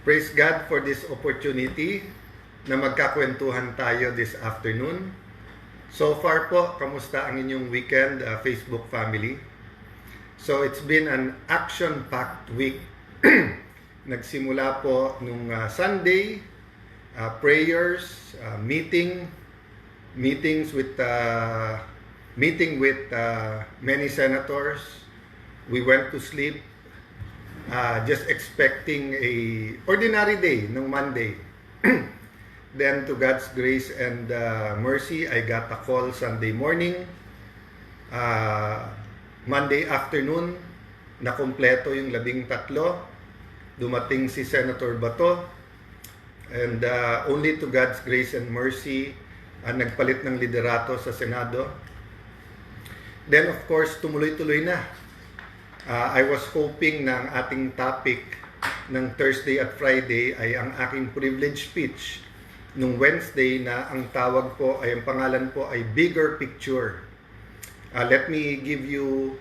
Praise God for this opportunity na magkakwentuhan tayo this afternoon. So far po, kamusta ang inyong weekend, Facebook family? So it's been an action-packed week. Nagsimula po nung Sunday, prayers, meeting with many senators. We went to sleep just expecting a ordinary day ng Monday. Then to God's grace and mercy, I got a call Sunday morning. Monday afternoon, nakumpleto yung 13. Dumating si Senator Bato. And only to God's grace and mercy, nagpalit ng liderato sa Senado. Then of course, tumuloy-tuloy na. I was hoping na ang ating topic ng Thursday at Friday ay ang aking privilege speech nung Wednesday na ang tawag po ay, ang pangalan po ay Bigger Picture. Let me give you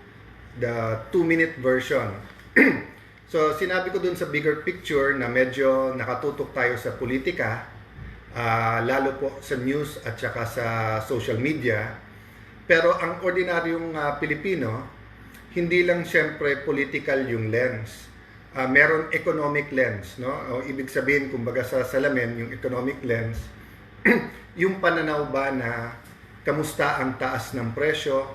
the 2-minute version. So sinabi ko dun sa Bigger Picture na medyo nakatutok tayo sa politika, lalo po sa news at saka sa social media. Pero ang ordinaryong Pilipino, hindi lang siyempre political yung lens. Meron economic lens, no? O ibig sabihin, kumbaga sa salamin, yung economic lens, yung pananaw ba na kamusta ang taas ng presyo,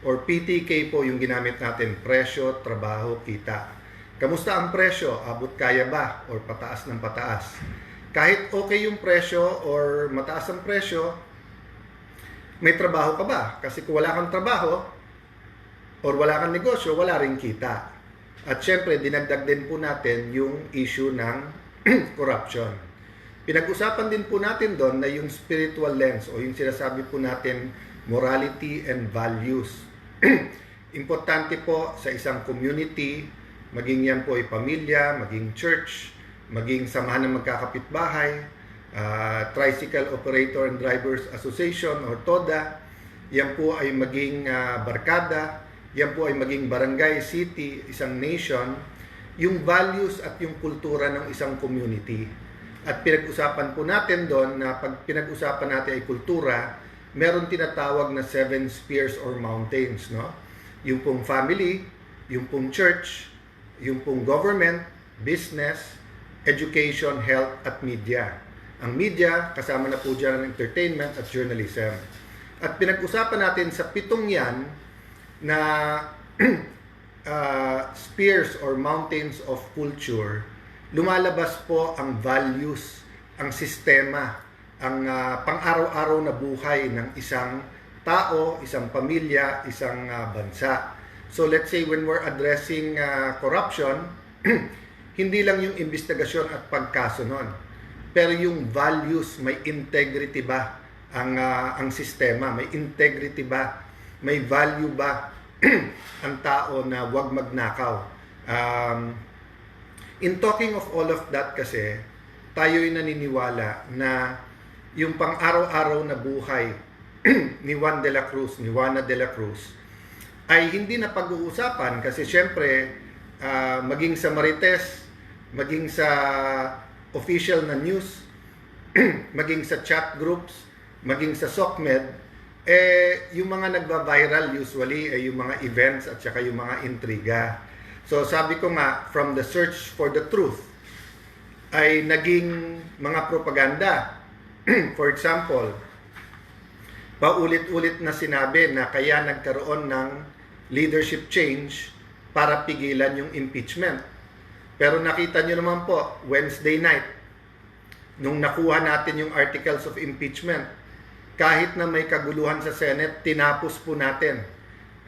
or PTK po yung ginamit natin, presyo, trabaho, kita. Kamusta ang presyo? Abot kaya ba? Or pataas ng pataas? Kahit okay yung presyo or mataas ang presyo, may trabaho ka ba? Kasi kung wala kang trabaho, or wala kang negosyo, wala rin kita. At syempre, dinagdag din po natin yung issue ng corruption. Pinag-usapan din po natin doon na yung spiritual lens o yung sinasabi po natin morality and values. Importante po sa isang community, maging yan po ay pamilya, maging church, maging samahan ng magkakapitbahay, Tricycle Operator and Drivers Association or TODA, yan po ay maging barkada, yan po ay maging barangay, city, isang nation, yung values at yung kultura ng isang community. At pinag-usapan po natin doon na pag pinag-usapan natin ay kultura, meron tinatawag na 7 spheres or mountains, no? Yung pong family, yung pong church, yung pong government, business, education, health, at media. Ang media, kasama na po dyan ang entertainment at journalism. At pinag-usapan natin sa 7 yan, na spheres or mountains of culture, lumalabas po ang values, ang sistema, ang pang-araw-araw na buhay ng isang tao, isang pamilya, isang bansa. So let's say when we're addressing corruption, hindi lang yung investigasyon at pagkaso nun, pero yung values, may integrity ba ang sistema, may integrity ba, may value ba ang tao na wag magnakaw. In talking of all of that kasi, tayo'y naniniwala na yung pang-araw-araw na buhay ni Juana de la Cruz, ay hindi na pag-uusapan kasi syempre, maging sa Marites, maging sa official na news, maging sa chat groups, maging sa SOCMED, yung mga nagba-viral usually ay yung mga events at saka yung mga intriga. So sabi ko nga, from the search for the truth ay naging mga propaganda. For example, paulit-ulit na sinabi na kaya nagkaroon ng leadership change para pigilan yung impeachment. Pero nakita nyo naman po, Wednesday night, nung nakuha natin yung articles of impeachment, kahit na may kaguluhan sa Senate, tinapos po natin.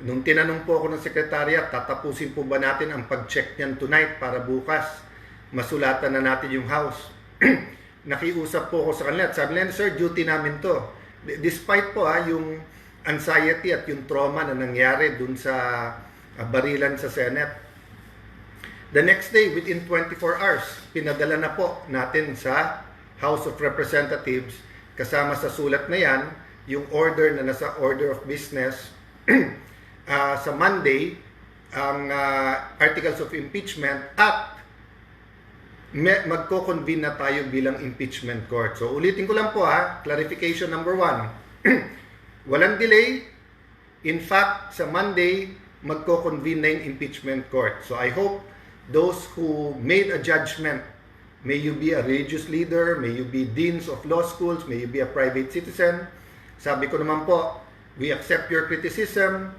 Nung tinanong po ako ng Secretariat, tatapusin po ba natin ang pag-check niyan tonight para bukas masulatan na natin yung House? Nakiusap po ako sa kanila at sabi nila, sir, duty namin to. Despite po yung anxiety at yung trauma na nangyari dun sa barilan sa Senate. The next day, within 24 hours, pinadala na po natin sa House of Representatives. Kasama sa sulat na yan, yung order na nasa order of business sa Monday, ang articles of impeachment at magko-convene na tayo bilang impeachment court. So ulitin ko lang po clarification number 1. Walang delay. In fact, sa Monday, magko-convene na yung impeachment court. So I hope those who made a judgment, may you be a religious leader, may you be deans of law schools, may you be a private citizen. Sabi ko naman po, we accept your criticism.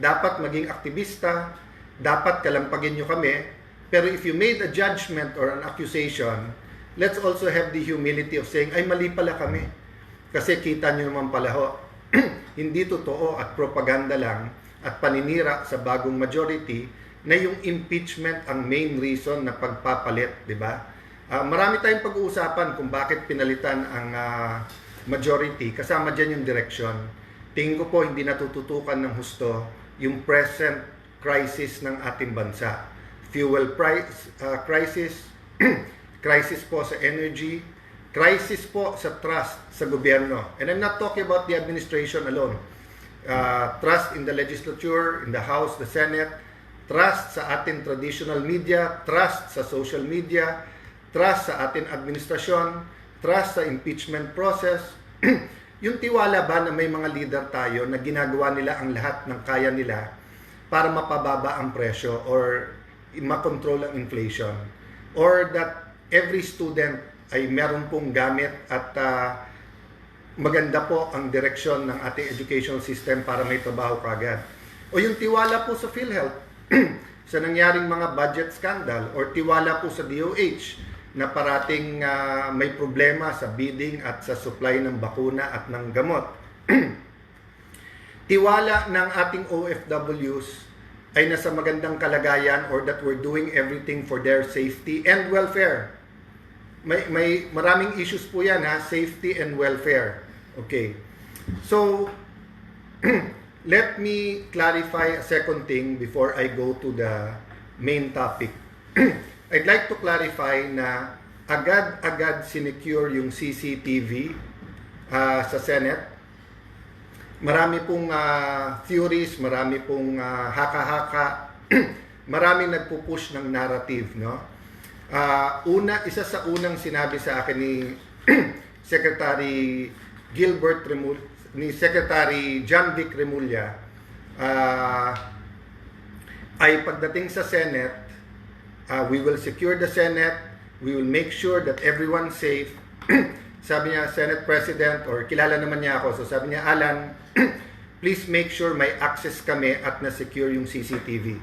Dapat maging aktivista, dapat kalampagin nyo kami. Pero if you made a judgment or an accusation, let's also have the humility of saying, ay mali pala kami. Kasi kita nyo naman pala ho, hindi totoo at propaganda lang at paninira sa bagong majority na yung impeachment ang main reason na pagpapalit, di ba? Marami tayong pag-uusapan kung bakit pinalitan ang majority, kasama dyan yung direction. Tingin ko po hindi natututukan ng husto yung present crisis ng ating bansa. Fuel price crisis, crisis po sa energy, crisis po sa trust sa gobyerno. And I'm not talking about the administration alone. Trust in the legislature, in the House, the Senate, trust sa ating traditional media, trust sa social media, trust sa ating administrasyon, trust sa impeachment process. Yung tiwala ba na may mga leader tayo na ginagawa nila ang lahat ng kaya nila para mapababa ang presyo or makontrol ang inflation, or that every student ay meron pong gamit at maganda po ang direksyon ng ating educational system para may trabaho kagad. O yung tiwala po sa PhilHealth sa nangyaring mga budget scandal, or tiwala po sa DOH na parating may problema sa bidding at sa supply ng bakuna at ng gamot. Tiwala ng ating OFWs ay nasa magandang kalagayan, or that we're doing everything for their safety and welfare. May maraming issues po yan safety and welfare. Okay. So, let me clarify a second thing before I go to the main topic. I'd like to clarify na agad-agad sinecure yung CCTV sa Senate. Marami pong theories, marami pong haka-haka, maraming nagpupush ng narrative, no? Isa sa unang sinabi sa akin ni Secretary ni Secretary John Vic Remulla ay pagdating sa Senate, we will secure the Senate, we will make sure that everyone's safe. Sabi niya, Senate President, or kilala naman niya ako, so sabi niya, Alan, please make sure may access kami at na-secure yung CCTV.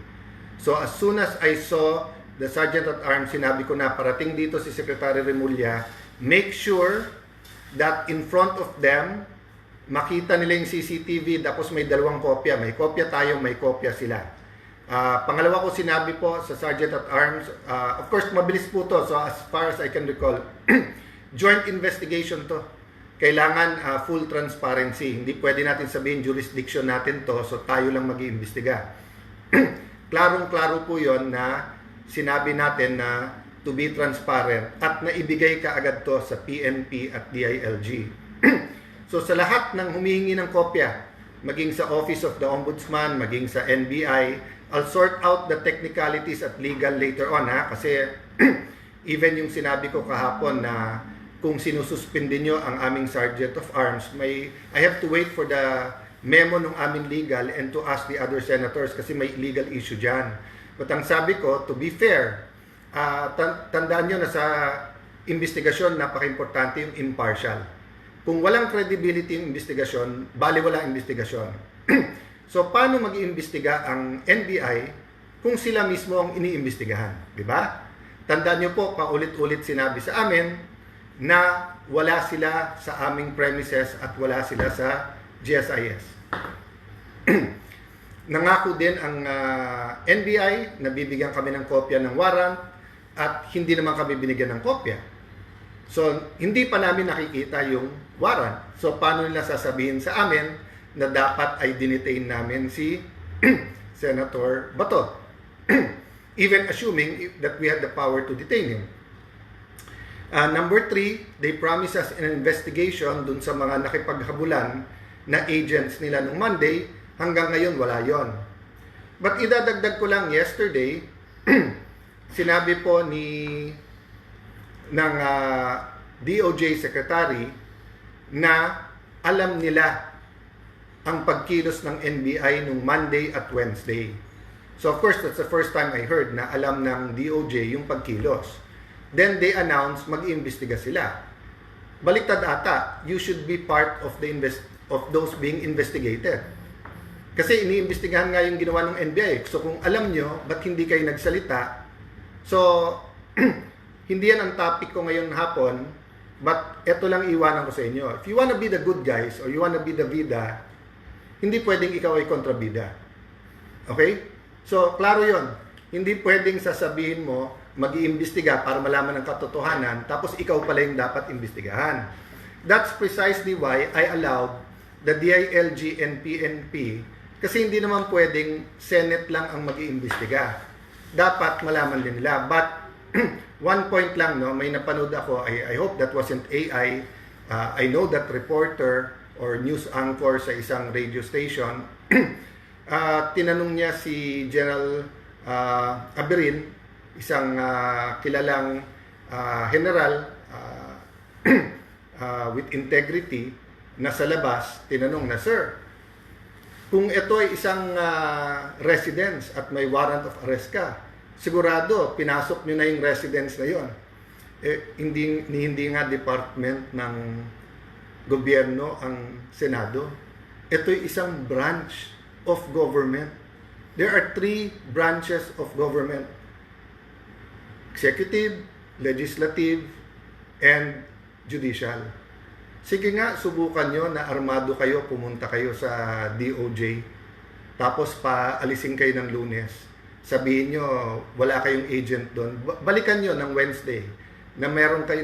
So as soon as I saw the Sergeant at Arms, sinabi ko na parating dito si Secretary Remulla, make sure that in front of them, makita nila yung CCTV, tapos may dalawang kopya. May kopya tayo, may kopya sila. Pangalawa ko sinabi po sa Sergeant at Arms, of course mabilis po to, so as far as I can recall, joint investigation to. Kailangan full transparency. Hindi pwede natin sabihin jurisdiction natin to, so tayo lang mag-iimbestiga. Klarong-klaro po yon na sinabi natin na to be transparent at naibigay ka agad to sa PNP at DILG. So sa lahat ng humihingi ng kopya, maging sa Office of the Ombudsman, maging sa NBI, I'll sort out the technicalities at legal later on kasi even yung sinabi ko kahapon na kung sinususpindi nyo ang aming Sergeant of Arms, I have to wait for the memo ng aming legal and to ask the other senators kasi may legal issue dyan. But ang sabi ko, to be fair, tandaan nyo na sa investigasyon, napaka-importante yung impartial. Kung walang credibility yung investigasyon, bali wala investigasyon. So, paano mag-iimbestiga ang NBI kung sila mismo ang iniimbestigahan? Diba? Tandaan nyo po, paulit-ulit sinabi sa amin na wala sila sa aming premises at wala sila sa GSIS. Nangako din ang NBI na bibigyan kami ng kopya ng warrant at hindi naman kami binigyan ng kopya. So, hindi pa namin nakikita yung warrant. So, paano nila sasabihin sa amin na dapat ay dinetain namin si Senator Bato? Even assuming that we had the power to detain him. Number 3, they promised us an investigation dun sa mga nakipaghabulan na agents nila nung Monday. Hanggang ngayon, wala yon. But idadagdag ko lang yesterday, sinabi po ni ng DOJ Secretary na alam nila ang pagkilos ng NBI nung Monday at Wednesday. So of course, that's the first time I heard na alam ng DOJ yung pagkilos. Then they announced mag-iimbestiga sila. Baliktad ata, you should be part of those being investigated. Kasi iniimbestigahan nga yung ginawa ng NBI. So kung alam nyo, ba't hindi kayo nagsalita? So, hindi yan ang topic ko ngayon hapon, but eto lang iwanan ko sa inyo. If you wanna be the good guys, or you wanna be the bida, hindi pwedeng ikaw ay kontrabida. Okay? So, klaro yon. Hindi pwedeng sasabihin mo, mag-iimbestiga para malaman ang katotohanan, tapos ikaw pala yung dapat imbestigahan. That's precisely why I allowed the DILG and PNP, kasi hindi naman pwedeng Senate lang ang mag-iimbestiga. Dapat malaman din nila. But, one point lang, no, may napanood ako, I hope that wasn't AI. I know that reporter or news anchor sa isang radio station, tinanong niya si General Aberin, isang kilalang general with integrity na sa labas, tinanong na, "Sir, kung ito ay isang residence at may warrant of arrest ka, sigurado pinasok nyo na yung residence na yon." Hindi nga department ng gobyerno ang Senado. Ito ay isang branch of government. There are 3 branches of government: executive, legislative, and judicial. Sige nga, subukan nyo na armado kayo, pumunta kayo sa DOJ, tapos paalisin kayo ng Lunes. Sabihin nyo, wala kayong agent doon. Balikan nyo ng Wednesday na meron kayo,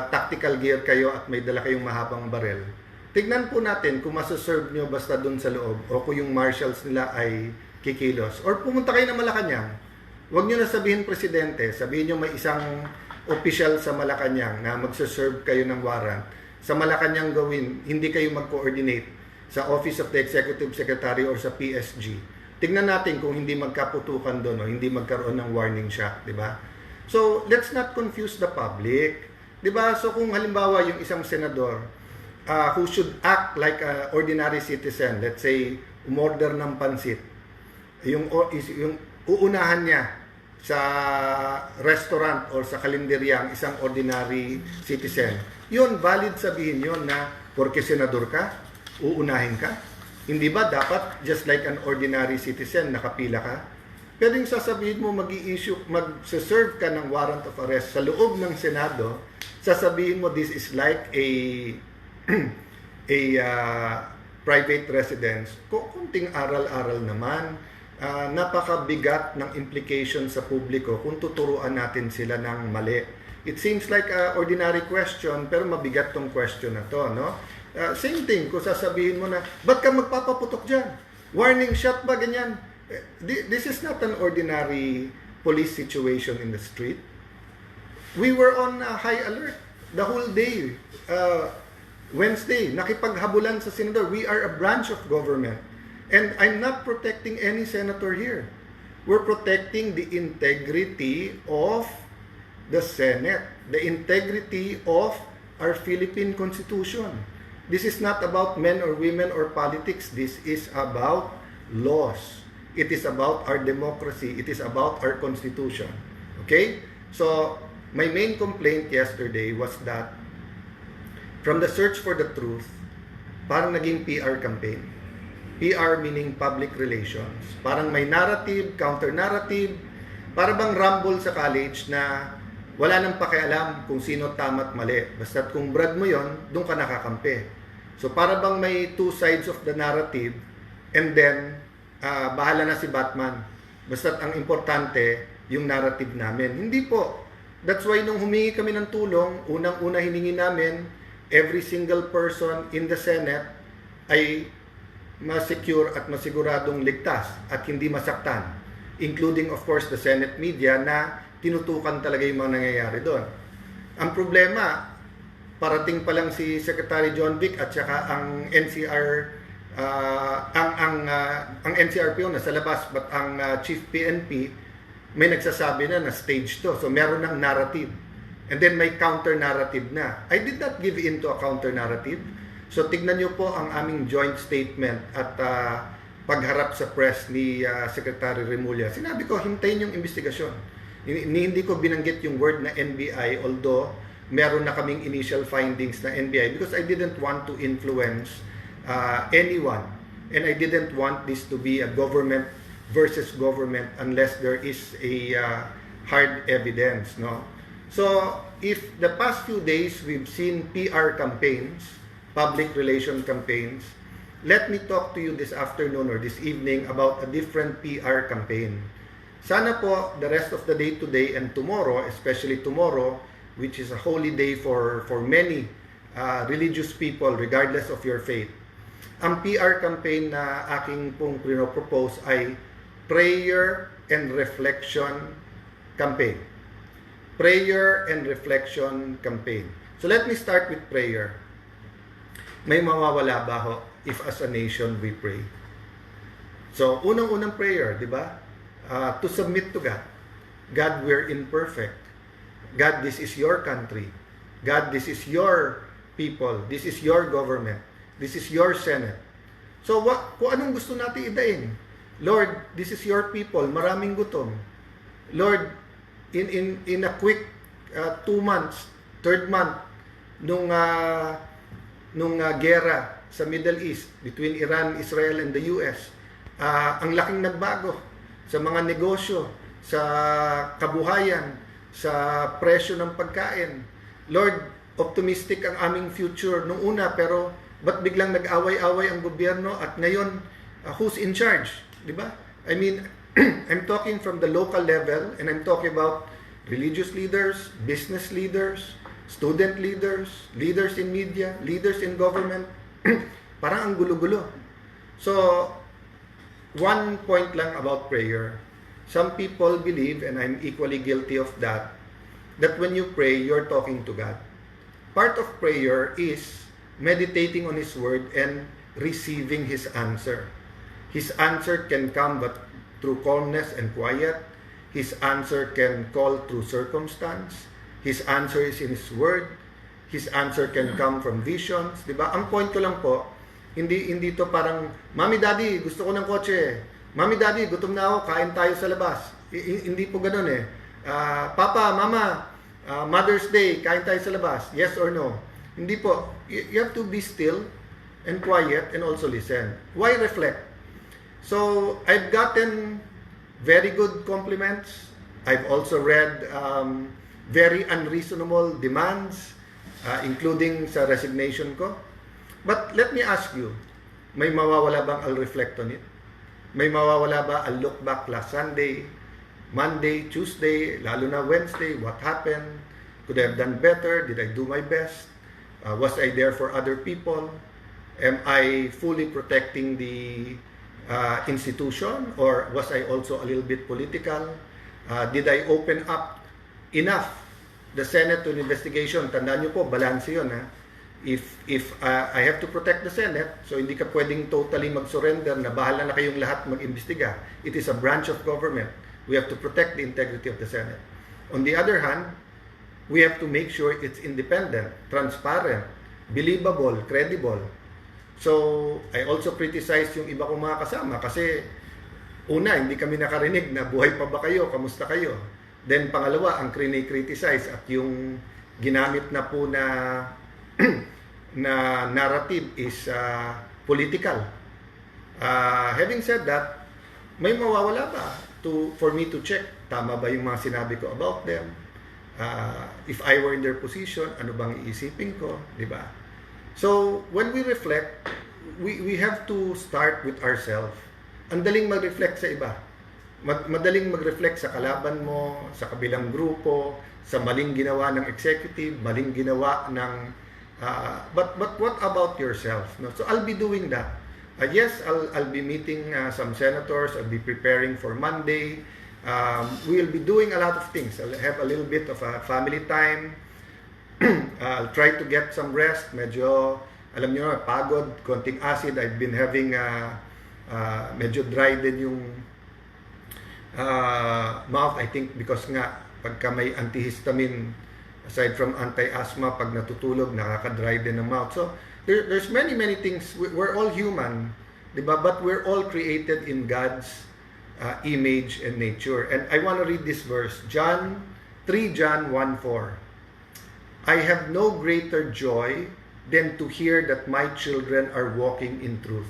tactical gear kayo at may dala kayong mahabang barel. Tignan po natin kung masaserve nyo basta doon sa loob o kung yung marshals nila ay kikilos. Or pumunta kayo ng Malacanang. Huwag nyo na sabihin presidente, sabihin nyo may isang official sa Malacanang na magsaserve kayo ng warrant. Sa Malacanang gawin, hindi kayo mag-coordinate sa Office of the Executive Secretary or sa PSG. Tignan natin kung hindi magkaputukan doon o hindi magkaroon ng warning shot, di ba? So, let's not confuse the public. Di ba? So, kung halimbawa yung isang senador who should act like an ordinary citizen, let's say, umorder ng pansit, yung uunahan niya sa restaurant or sa kalenderya ang isang ordinary citizen, yun, valid sabihin yun na porque senador ka, uunahin ka. Hindi ba dapat just like an ordinary citizen, nakapila ka? Pero yung sasabihin mo mag-serve ka ng warrant of arrest sa loob ng Senado, sasabihin mo this is like a private residence. Kunting aral-aral naman. Napakabigat ng implication sa publiko kung tuturuan natin sila ng mali. It seems like an ordinary question, pero mabigat tong question na to, no? Same thing, kung sasabihin mo na, ba't ka magpapaputok dyan? Warning shot ba, ganyan? This is not an ordinary police situation in the street. We were on high alert the whole day. Wednesday, nakipaghabulan sa senador. We are a branch of government. And I'm not protecting any senator here. We're protecting the integrity of the Senate, the integrity of our Philippine Constitution. This is not about men or women or politics. This is about laws. It is about our democracy. It is about our Constitution. Okay? So, my main complaint yesterday was that from the search for the truth, parang naging PR campaign. PR meaning public relations. Parang may narrative, counter-narrative, para bang rumble sa college na wala nang pakialam kung sino tama at mali. Basta't kung brag mo yon, doon ka nakakampi. So para bang may 2 sides of the narrative and then bahala na si Batman. Basta't ang importante, yung narrative namin. Hindi po. That's why nung humingi kami ng tulong, unang-una hiningi namin, every single person in the Senate ay ma-secure at masiguradong ligtas at hindi masaktan, including of course the Senate media na tinutukan talaga yung mga nangyayari doon. Ang problema, parating pa lang si Secretary John Vic at saka ang NCRPO na sa labas, but ang Chief PNP may nagsasabi na stage to. So meron ng narrative. And then may counter-narrative na. I did not give in to a counter-narrative. So tignan nyo po ang aming joint statement at pagharap sa press ni Secretary Remulla. Sinabi ko, hintayin yung investigasyon. Hindi ko binanggit yung word na NBI, although meron na kaming initial findings na NBI, because I didn't want to influence anyone. And I didn't want this to be a government versus government unless there is a hard evidence, no? So, if the past few days we've seen PR campaigns, public relation campaigns, let me talk to you this afternoon or this evening about a different PR campaign. Sana po the rest of the day today and tomorrow, especially tomorrow, which is a holy day for many religious people regardless of your faith. Ang PR campaign na aking pong propose ay Prayer and Reflection Campaign. Prayer and Reflection Campaign. So let me start with prayer. May mawawala ba ho if as a nation we pray? So, unang-unang prayer, di ba? To submit to God. God, we're imperfect. God, this is your country. God, this is your people. This is your government. This is your Senate. So, kung anong gusto natin idain? Lord, this is your people. Maraming gutom. Lord, in a quick 2 months, third month, nung gera sa Middle East between Iran, Israel, and the US, ang laking nagbago sa mga negosyo, sa kabuhayan, sa presyo ng pagkain. Lord, optimistic ang aming future nung una, pero ba't biglang nag-away-away ang gobyerno at ngayon, who's in charge? Diba? I mean, I'm talking from the local level and I'm talking about religious leaders, business leaders, student leaders, leaders in media, leaders in government. Parang ang gulo-gulo. So, one point lang about prayer. Some people believe, and I'm equally guilty of that when you pray, you're talking to God. Part of prayer is meditating on His Word and receiving His answer. His answer can come but through calmness and quiet. His answer can call through circumstance. His answer is in His Word. His answer can come from visions. Diba? Ang point ko lang po, hindi to parang, Mami, Daddy, gusto ko ng kotse. Mami, Daddy, gutom na ako, kain tayo sa labas. Hindi po ganun eh. Papa, Mama, Mother's Day, kain tayo sa labas. Yes or no? Hindi po. You have to be still and quiet and also listen. Why reflect? So, I've gotten very good compliments. I've also read very unreasonable demands, including sa resignation ko. But let me ask you, may mawawala bang I'll reflect on it? May mawawala ba I'll look back last Sunday, Monday, Tuesday, lalo na Wednesday, what happened? Could I have done better? Did I do my best? Was I there for other people? Am I fully protecting the institution, or was I also a little bit political? Did I open up enough the Senate to an investigation? Tandaan nyo po, balance yun. Ha? If I have to protect the Senate, so hindi ka pwedeng totally mag-surrender na bahala na kayong lahat mag-imbestiga. It is a branch of government. We have to protect the integrity of the Senate. On the other hand, we have to make sure it's independent, transparent, believable, credible. So, I also criticize yung iba kong mga kasama kasi una, hindi kami nakarinig na buhay pa ba kayo, kamusta kayo. Then pangalawa, ang criticize at yung ginamit na po na na narrative is political. Having said that, may mawawala ba for me to check tama ba yung mga sinabi ko about them? If I were in their position, ano bang iisipin ko, di ba? So, when we reflect, we have to start with ourselves. Ang daling mag-reflect sa iba. Madaling mag-reflect sa kalaban mo, sa kabilang grupo, sa maling ginawa ng executive, maling ginawa ng... but what about yourself? No? So, I'll be doing that. Yes, I'll be meeting some senators. I'll be preparing for Monday. We'll be doing a lot of things. I'll have a little bit of a family time. I'll try to get some rest. Medyo, alam nyo, pagod, konting acid. I've been having, medyo dry din Mouth, I think because nga, pagka may antihistamine, aside from anti-asthma, pag natutulog, nakaka-dry din ng mouth. So, there's many things. We're all human, di ba? But we're all created in God's image and nature. And I want to read this verse, 3 John 1:4. I have no greater joy than to hear that my children are walking in truth.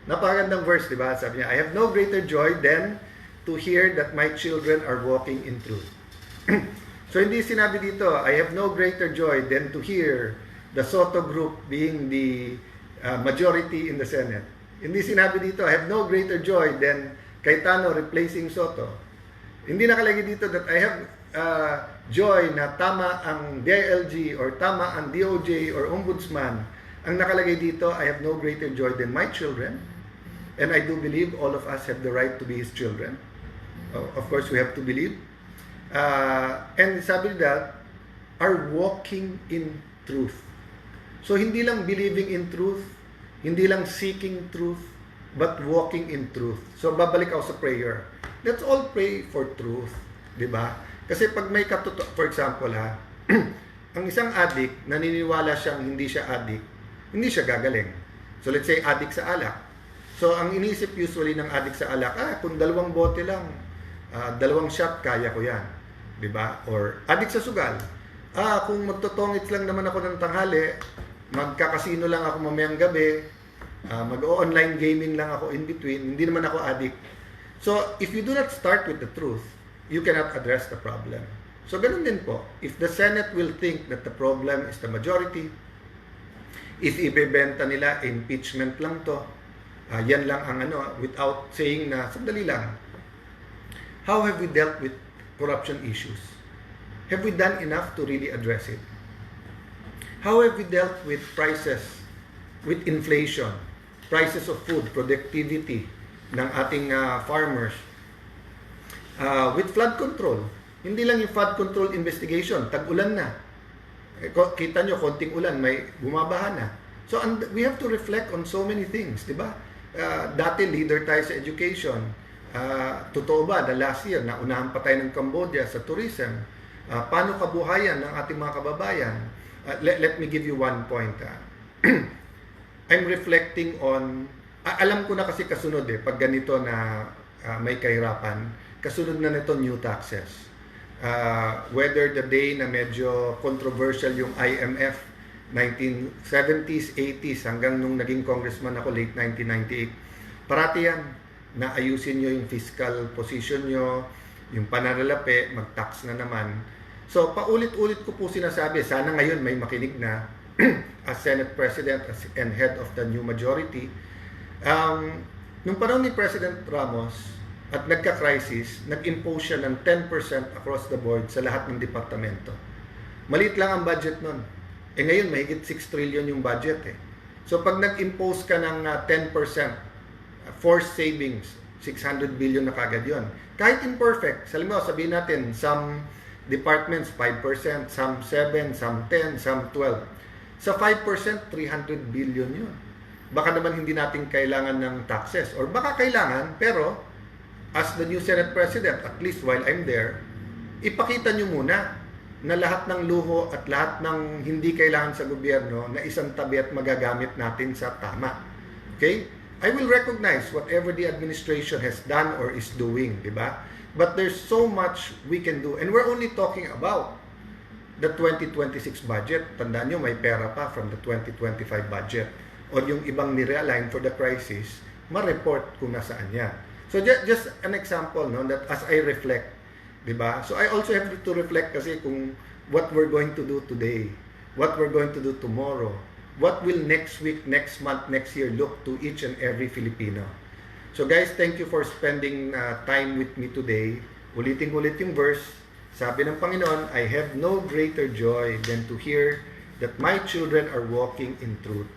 Napakagandang verse, di ba? Sabi niya, I have no greater joy than to hear that my children are walking in truth. So hindi sinabi dito, I have no greater joy than to hear the Soto group being the majority in the Senate. Hindi sinabi dito, I have no greater joy than Cayetano replacing Soto. Hindi nakalagay dito that I have joy na tama ang DILG or tama ang DOJ or Ombudsman. Ang nakalagay dito, I have no greater joy than my children. And I do believe all of us have the right to be His children. Of course, we have to believe. And sabi that, are walking in truth. So, hindi lang believing in truth, hindi lang seeking truth, but walking in truth. So, babalik ako sa prayer. Let's all pray for truth. Diba? Kasi pag may for example ang isang addict, naniniwala siyang hindi siya addict, hindi siya gagaling. So, let's say addict sa alak. So, ang inisip usually ng addict sa alak, kung 2 bote lang, 2 shot, kaya ko yan. Diba? Or addict sa sugal. Kung magtotongits lang naman ako ng tanghali, magkakasino lang ako mamayang gabi, mag-online gaming lang ako in between, hindi naman ako addict. So, if you do not start with the truth, you cannot address the problem. So, ganun din po. If the Senate will think that the problem is the majority, if ibebenta nila, impeachment lang to, yan lang ang without saying na, sandali lang, how have we dealt with corruption issues? Have we done enough to really address it? How have we dealt with prices, with inflation, prices of food, productivity ng ating farmers, with flood control? Hindi lang yung flood control investigation, tag-ulan na. Kita nyo, konting ulan, may bumabaha na. So, we have to reflect on so many things, di ba? Dati, leader tayo sa education. Totoo ba, the last year, naunahan pa tayo ng Cambodia sa tourism. Paano kabuhayan ng ating mga kababayan? Let me give you one point. I'm reflecting on, alam ko na kasi kasunod pag ganito na may kahirapan, kasunod na nito new taxes. Whether the day na medyo controversial yung IMF, 1970s, 80s, hanggang nung naging congressman ako, late 1998, parati yan, na ayusin nyo yung fiscal position nyo, yung pananalapi, mag-tax na naman. So, paulit-ulit ko po sinasabi, sana ngayon may makinig na as Senate President and head of the new majority. Nung panahon ni President Ramos at nagka-crisis, nag-impose siya ng 10% across the board sa lahat ng departamento. Maliit lang ang budget nun. Ngayon, mahigit 6 trillion yung budget So, pag nag-impose ka ng 10%, forced savings, 600 billion na kagad yun. Kahit imperfect, sabihin natin, some departments 5%, some 7, some 10, some 12. Sa 5%, 300 billion yun. Baka naman hindi natin kailangan ng taxes. Or baka kailangan, pero as the new Senate President, at least while I'm there, ipakita nyo muna na lahat ng luho at lahat ng hindi kailangan sa gobyerno na isang tabi at magagamit natin sa tama. Okay? I will recognize whatever the administration has done or is doing, di ba? But there's so much we can do. And we're only talking about the 2026 budget. Tandaan nyo, may pera pa from the 2025 budget. O yung ibang nirealign for the crisis, ma-report kung nasaan yan. So just an example, no, that as I reflect, diba? So I also have to reflect kasi kung what we're going to do today, what we're going to do tomorrow, what will next week, next month, next year look to each and every Filipino. So guys, thank you for spending time with me today. Ulitin-ulit yung verse. Sabi ng Panginoon, I have no greater joy than to hear that my children are walking in truth.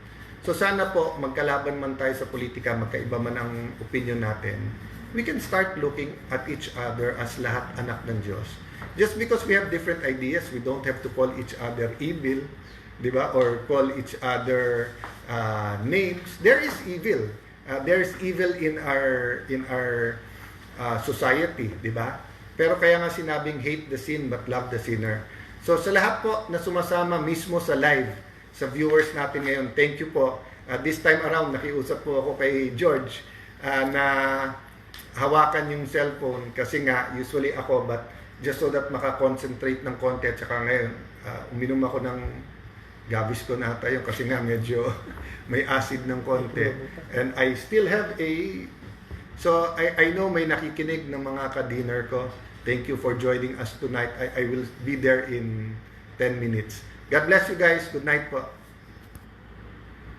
So sana po, magkalaban man tayo sa politika, magkaiba man ang opinion natin, we can start looking at each other as lahat anak ng Diyos. Just because we have different ideas, we don't have to call each other evil, di ba? Or call each other names. There is evil. There is evil in our society, di ba? Pero kaya nga sinabing hate the sin but love the sinner. So sa lahat po na sumasama mismo sa live, sa viewers natin ngayon, thank you po. This time around, nakiusap po ako kay George na hawakan yung cellphone kasi nga usually ako, but just so that makakonsentrate ng konti. At saka ngayon, uminom ako ng Gaviscon nata yun kasi nga medyo may acid ng konti. And I still have so I know may nakikinig ng mga ka-dinner ko. Thank you for joining us tonight. I will be there in 10 minutes. God bless you guys. Good night po.